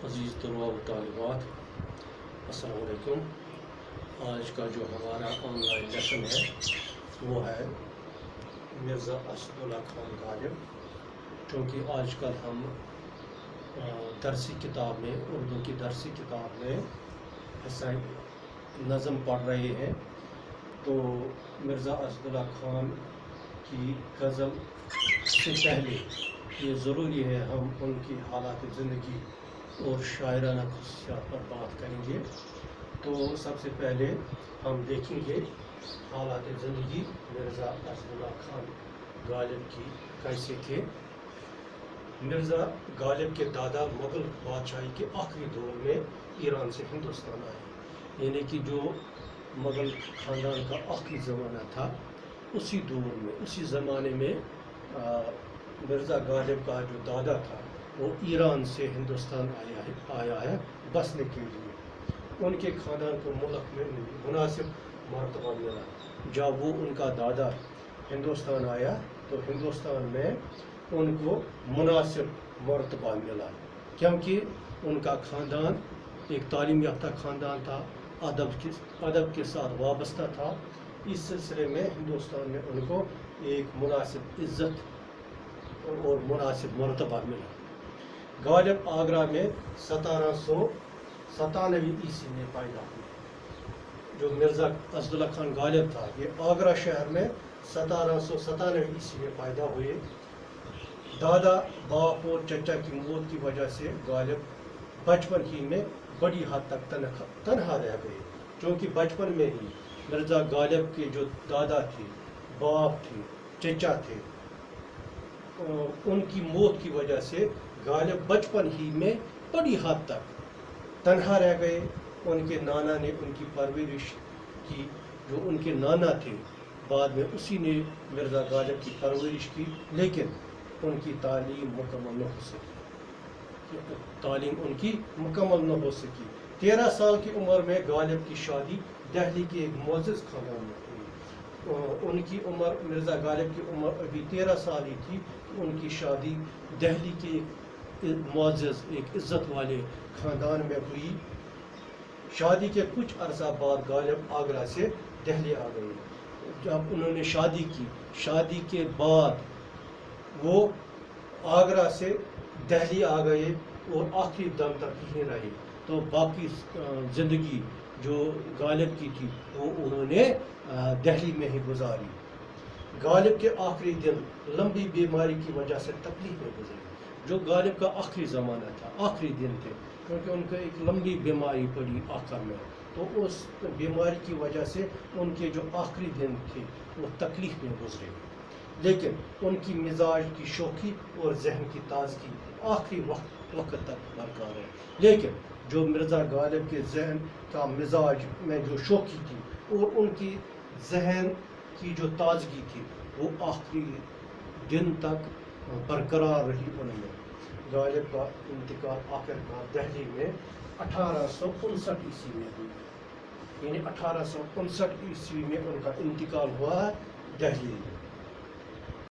عزیز طلباء و طالبات، السلام علیکم۔ آج کا جو ہمارا آن لائن لیسن ہے وہ ہے مرزا اسد اللہ خان غالب۔ چونکہ آج کل ہم درسی کتاب میں، اردو کی درسی کتاب میں حصہ نظم پڑھ رہے ہیں، تو مرزا اسد اللہ خان کی غزل سے پہلے یہ ضروری ہے ہم ان کی حالات زندگی اور شاعرانہ خصوصیات پر بات کریں گے۔ تو سب سے پہلے ہم دیکھیں گے حالات زندگی مرزا اسد اللہ خان غالب کی کیسے تھے۔ مرزا غالب کے دادا مغل بادشاہی کے آخری دور میں ایران سے ہندوستان آئے، یعنی کہ جو مغل خاندان کا آخری زمانہ تھا، اسی دور میں، اسی زمانے میں مرزا غالب کا جو دادا تھا وہ ایران سے ہندوستان آیا ہے بسنے کے لیے۔ ان کے خاندان کو ملک میں مناسب مرتبہ ملا۔ جب وہ ان کا دادا ہندوستان آیا تو ہندوستان میں ان کو مناسب مرتبہ ملا، کیونکہ ان کا خاندان ایک تعلیم یافتہ خاندان تھا، ادب کے ساتھ وابستہ تھا۔ اس سلسلے میں ہندوستان میں ان کو ایک مناسب عزت اور مناسب مرتبہ ملا۔ غالب آگرہ میں 1797 عیسوی میں پیدا ہوئے۔ جو مرزا اسد اللہ خان غالب تھا یہ آگرہ شہر میں 1797 عیسوی میں پیدا ہوئے۔ دادا، باپ اور چچا کی موت کی وجہ سے غالب بچپن ہی میں بڑی حد تک تنہا رہ گئے، چونکہ بچپن میں ہی مرزا غالب کے جو دادا تھے، باپ تھے، چچا تھے، ان کی موت کی وجہ سے غالب بچپن ہی میں بڑی حد تک تنہا رہ گئے۔ ان کے نانا نے ان کی پرورش کی، جو ان کے نانا تھے بعد میں اسی نے مرزا غالب کی پرورش کی، لیکن ان کی تعلیم مکمل نہ ہو سکی۔ 13 سال کی عمر میں غالب کی شادی دہلی کے ایک معزز خاندان میں ہوئی۔ ان کی عمر، مرزا غالب کی عمر ابھی 13 سال ہی تھی، ان کی شادی دہلی کے ایک معزز، ایک عزت والے خاندان میں ہوئی۔ شادی کے کچھ عرصہ بعد غالب آگرہ سے دہلی آ گئے۔ جب انہوں نے شادی کی، شادی کے بعد وہ آگرہ سے دہلی آ گئے اور آخری دم تک یہیں رہے، تو باقی زندگی جو غالب کی تھی وہ انہوں نے دہلی میں ہی گزاری۔ غالب کے آخری دن لمبی بیماری کی وجہ سے تکلیف میں گزرے۔ جو غالب کا آخری زمانہ تھا، آخری دن تھے، کیونکہ ان کو ایک لمبی بیماری پڑی آخر میں، تو اس بیماری کی وجہ سے ان کے جو آخری دن تھے وہ تکلیف میں گزرے، لیکن ان کی مزاج کی شوخی اور ذہن کی تازگی آخری وقت تک برقرار ہے۔ لیکن جو مرزا غالب کے ذہن کا مزاج میں جو شوخی تھی اور ان کی ذہن کی جو تازگی تھی وہ آخری دن تک برقرار رہی ان میں۔ غالب کا انتقال آخرکار دہلی میں 1859 عیسوی میں ہوئی، یعنی 1859 عیسوی میں ان کا انتقال ہوا دہلی میں۔